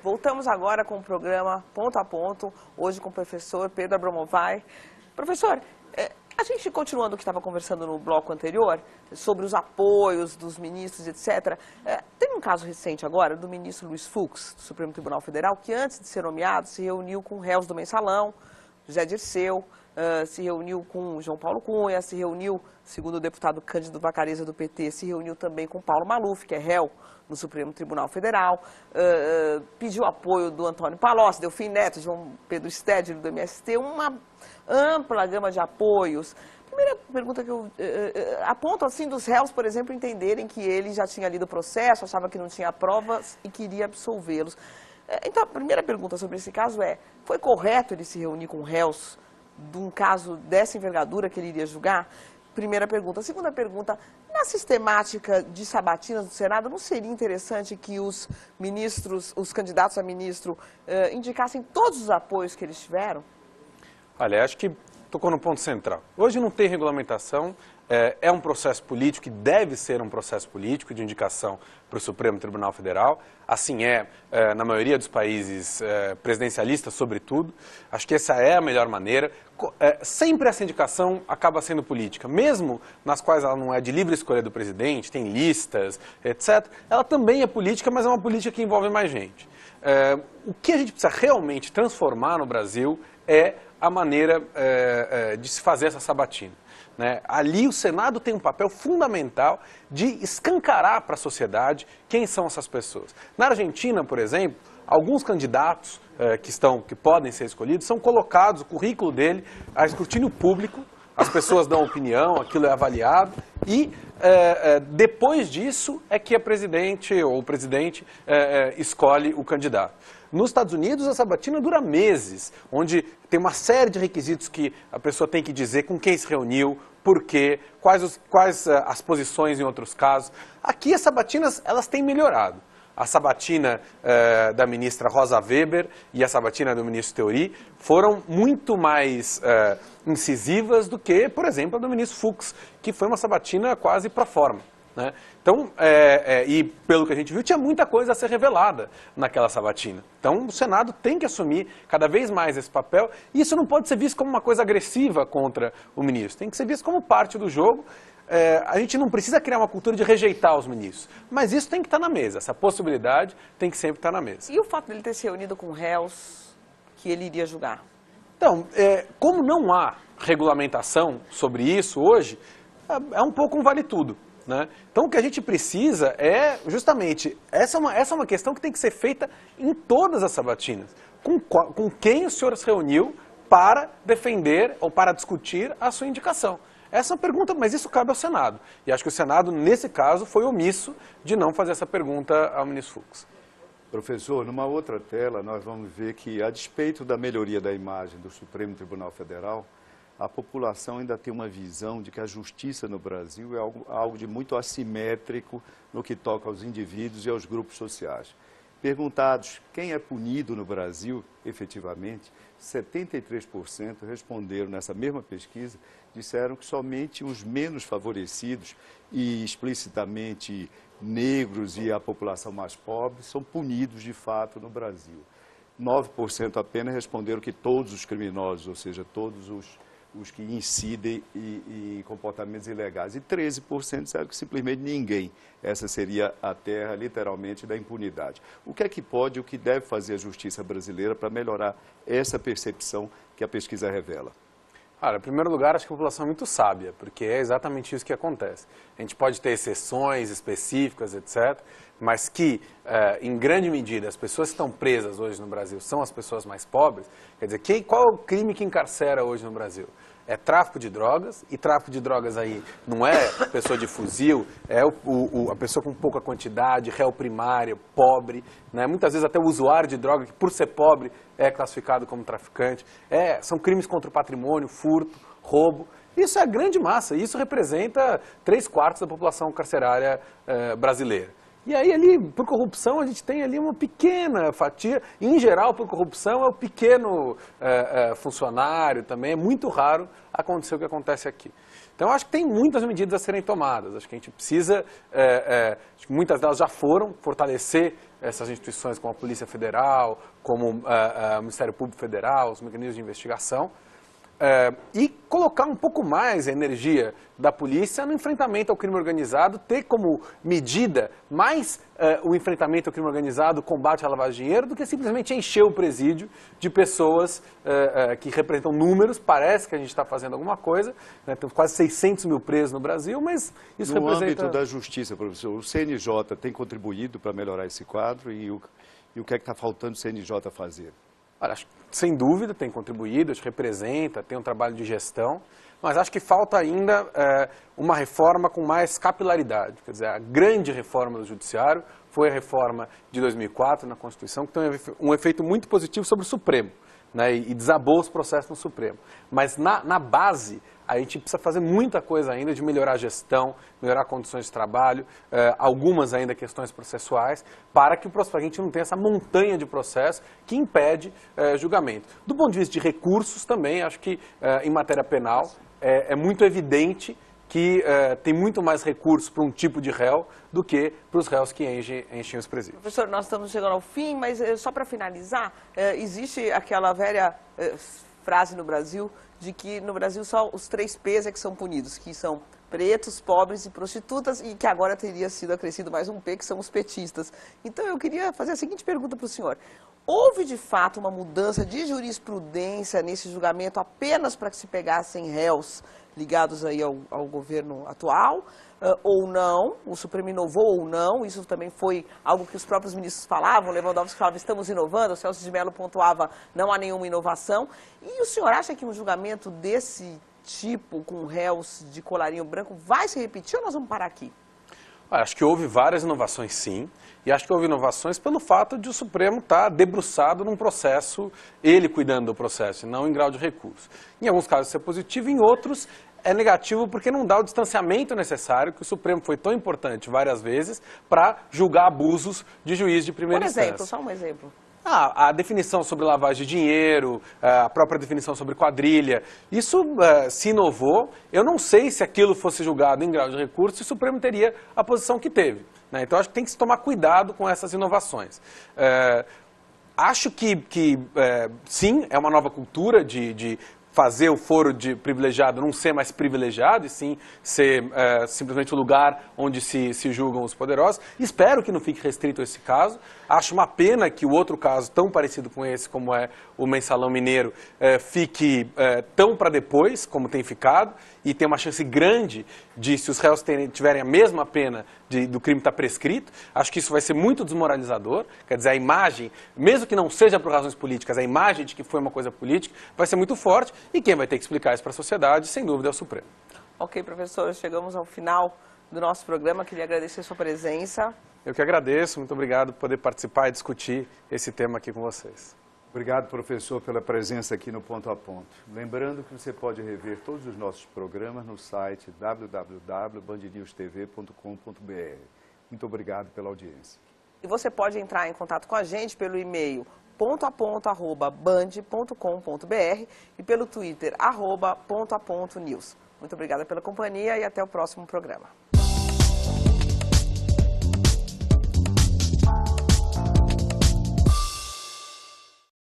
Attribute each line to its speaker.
Speaker 1: Voltamos agora com o programa Ponto a Ponto, hoje com o professor Pedro Abramovay. Professor, a gente continuando o que estava conversando no bloco anterior, sobre os apoios dos ministros, etc. Tem um caso recente agora do ministro Luiz Fux, do Supremo Tribunal Federal, que antes de ser nomeado se reuniu com réus do Mensalão, José Dirceu, se reuniu com João Paulo Cunha, se reuniu, segundo o deputado Cândido Vacarezza do PT, se reuniu também com Paulo Maluf, que é réu no Supremo Tribunal Federal, pediu apoio do Antônio Palocci, Delfim Neto, João Pedro Stedley do MST, uma ampla gama de apoios. Primeira pergunta que eu aponto, assim, dos réus, por exemplo, entenderem que ele já tinha lido o processo, achava que não tinha provas e queria absolvê-los. Então, a primeira pergunta sobre esse caso foi correto ele se reunir com réus de um caso dessa envergadura que ele iria julgar? Primeira pergunta. Segunda pergunta, na sistemática de sabatinas do Senado, não seria interessante que os ministros, os candidatos a ministro, indicassem todos os apoios que eles tiveram?
Speaker 2: Olha, acho que tocou no ponto central. Hoje não tem regulamentação, é um processo político que deve ser um processo político de indicação para o Supremo Tribunal Federal. Assim na maioria dos países presidencialistas, sobretudo. Acho que essa é a melhor maneira. Sempre essa indicação acaba sendo política, mesmo nas quais ela não é de livre escolha do presidente, tem listas, etc. Ela também é política, mas é uma política que envolve mais gente. O que a gente precisa realmente transformar no Brasil é a maneira de se fazer essa sabatina. Né? Ali o Senado tem um papel fundamental de escancarar para a sociedade quem são essas pessoas. Na Argentina, por exemplo, alguns candidatos que podem ser escolhidos são colocados, o currículo dele, a escrutínio público, as pessoas dão opinião, aquilo é avaliado e depois disso é que a presidente ou o presidente escolhe o candidato. Nos Estados Unidos, a sabatina dura meses, onde tem uma série de requisitos que a pessoa tem que dizer com quem se reuniu, por quê, quais as posições em outros casos. Aqui as sabatinas elas têm melhorado. A sabatina da ministra Rosa Weber e a sabatina do ministro Teori foram muito mais incisivas do que, por exemplo, a do ministro Fux, que foi uma sabatina quase pro forma. Né? Então, e pelo que a gente viu, tinha muita coisa a ser revelada naquela sabatina. Então, o Senado tem que assumir cada vez mais esse papel, e isso não pode ser visto como uma coisa agressiva contra o ministro, tem que ser visto como parte do jogo. A gente não precisa criar uma cultura de rejeitar os ministros, mas isso tem que estar na mesa, essa possibilidade tem que sempre estar na mesa.
Speaker 1: E o fato dele ter se reunido com réus que ele iria julgar? Então,
Speaker 2: como não há regulamentação sobre isso hoje, é um pouco um vale-tudo. Né? Então o que a gente precisa é justamente, essa é uma questão que tem que ser feita em todas as sabatinas. Com quem o senhor se reuniu para defender ou para discutir a sua indicação? Essa é uma pergunta, mas isso cabe ao Senado. E acho que o Senado, nesse caso, foi omisso de não fazer essa pergunta ao ministro Fux.
Speaker 3: Professor, numa outra tela nós vamos ver que, a despeito da melhoria da imagem do Supremo Tribunal Federal, a população ainda tem uma visão de que a justiça no Brasil é algo de muito assimétrico no que toca aos indivíduos e aos grupos sociais. Perguntados quem é punido no Brasil, efetivamente, 73% responderam nessa mesma pesquisa, disseram que somente os menos favorecidos e explicitamente negros e a população mais pobre são punidos de fato no Brasil. 9% apenas responderam que todos os criminosos, ou seja, todos os que incidem em comportamentos ilegais. E 13% disseram que simplesmente ninguém. Essa seria a terra, literalmente, da impunidade. O que é que pode, o que deve fazer a justiça brasileira para melhorar essa percepção que a pesquisa revela?
Speaker 2: Olha, em primeiro lugar, acho que a população é muito sábia, porque é exatamente isso que acontece. A gente pode ter exceções específicas, etc., mas que, em grande medida, as pessoas que estão presas hoje no Brasil são as pessoas mais pobres. Quer dizer, qual é o crime que encarcera hoje no Brasil? É tráfico de drogas, e tráfico de drogas aí não é pessoa de fuzil, é a pessoa com pouca quantidade, réu primário, pobre, né? Muitas vezes até o usuário de droga, que por ser pobre é classificado como traficante. São crimes contra o patrimônio, furto, roubo. Isso é a grande massa, e isso representa 3/4 da população carcerária brasileira. E aí, ali, por corrupção, a gente tem ali uma pequena fatia. Em geral, por corrupção, é o pequeno funcionário também. É muito raro acontecer o que acontece aqui. Então, acho que tem muitas medidas a serem tomadas. Acho que a gente precisa, acho que muitas delas já foram, fortalecer essas instituições como a Polícia Federal, como o Ministério Público Federal, os mecanismos de investigação, e colocar um pouco mais a energia da polícia no enfrentamento ao crime organizado, ter como medida mais o enfrentamento ao crime organizado, o combate à lavagem de dinheiro, do que simplesmente encher o presídio de pessoas que representam números. Parece que a gente está fazendo alguma coisa, né? Temos quase 600 mil presos no Brasil, mas isso
Speaker 3: no
Speaker 2: representa...
Speaker 3: âmbito da justiça, professor, o CNJ tem contribuído para melhorar esse quadro e o que é que está faltando o CNJ fazer?
Speaker 2: Olha, acho que, sem dúvida, tem contribuído, acho que representa, tem um trabalho de gestão, mas acho que falta ainda uma reforma com mais capilaridade. Quer dizer, a grande reforma do Judiciário foi a reforma de 2004 na Constituição, que tem um efeito muito positivo sobre o Supremo, né, e desabou os processos no Supremo. Mas na base, a gente precisa fazer muita coisa ainda de melhorar a gestão, melhorar condições de trabalho, algumas ainda questões processuais, para que a gente não tenha essa montanha de processo que impede julgamento. Do ponto de vista de recursos também, acho que em matéria penal é muito evidente que tem muito mais recursos para um tipo de réu do que para os réus que enchem os presídios.
Speaker 1: Professor, nós estamos chegando ao fim, mas só para finalizar, existe aquela velha frase no Brasil de que no Brasil só os 3 P's é que são punidos, que são pretos, pobres e prostitutas, e que agora teria sido acrescido mais um P, que são os petistas. Então eu queria fazer a seguinte pergunta para o senhor. Houve de fato uma mudança de jurisprudência nesse julgamento apenas para que se pegassem réus ligados aí ao governo atual, ou não, o Supremo inovou ou não? Isso também foi algo que os próprios ministros falavam, Lewandowski falava, estamos inovando, o Celso de Mello pontuava, não há nenhuma inovação. E o senhor acha que um julgamento desse tipo, com réus de colarinho branco, vai se repetir ou nós vamos parar aqui?
Speaker 2: Acho que houve várias inovações, sim, e acho que houve inovações pelo fato de o Supremo estar debruçado num processo, ele cuidando do processo, e não em grau de recurso. Em alguns casos isso é positivo, em outros é negativo porque não dá o distanciamento necessário, que o Supremo foi tão importante várias vezes para julgar abusos de juiz de primeira instância.
Speaker 1: Por exemplo, só um exemplo.
Speaker 2: A definição sobre lavagem de dinheiro, a própria definição sobre quadrilha, isso se inovou. Eu não sei se aquilo fosse julgado em grau de recurso, se o Supremo teria a posição que teve, né? Então, acho que tem que se tomar cuidado com essas inovações. Acho que sim, é uma nova cultura de fazer o foro de privilegiado não ser mais privilegiado, e sim ser simplesmente o lugar onde se julgam os poderosos. Espero que não fique restrito a esse caso. Acho uma pena que o outro caso, tão parecido com esse, como é o Mensalão Mineiro, fique tão para depois, como tem ficado, e tem uma chance grande de, se os réus tiverem a mesma pena do crime estar prescrito. Acho que isso vai ser muito desmoralizador. Quer dizer, a imagem, mesmo que não seja por razões políticas, a imagem de que foi uma coisa política vai ser muito forte, e quem vai ter que explicar isso para a sociedade, sem dúvida, é o Supremo.
Speaker 1: Ok, professor, chegamos ao final do nosso programa. Queria agradecer a sua presença.
Speaker 2: Eu que agradeço, muito obrigado por poder participar e discutir esse tema aqui com vocês.
Speaker 3: Obrigado, professor, pela presença aqui no Ponto a Ponto. Lembrando que você pode rever todos os nossos programas no site www.bandnewstv.com.br. Muito obrigado pela audiência.
Speaker 1: E você pode entrar em contato com a gente pelo e-mail pontoaponto@band.com.br e pelo Twitter @pontoapontonews. Muito obrigada pela companhia e até o próximo programa.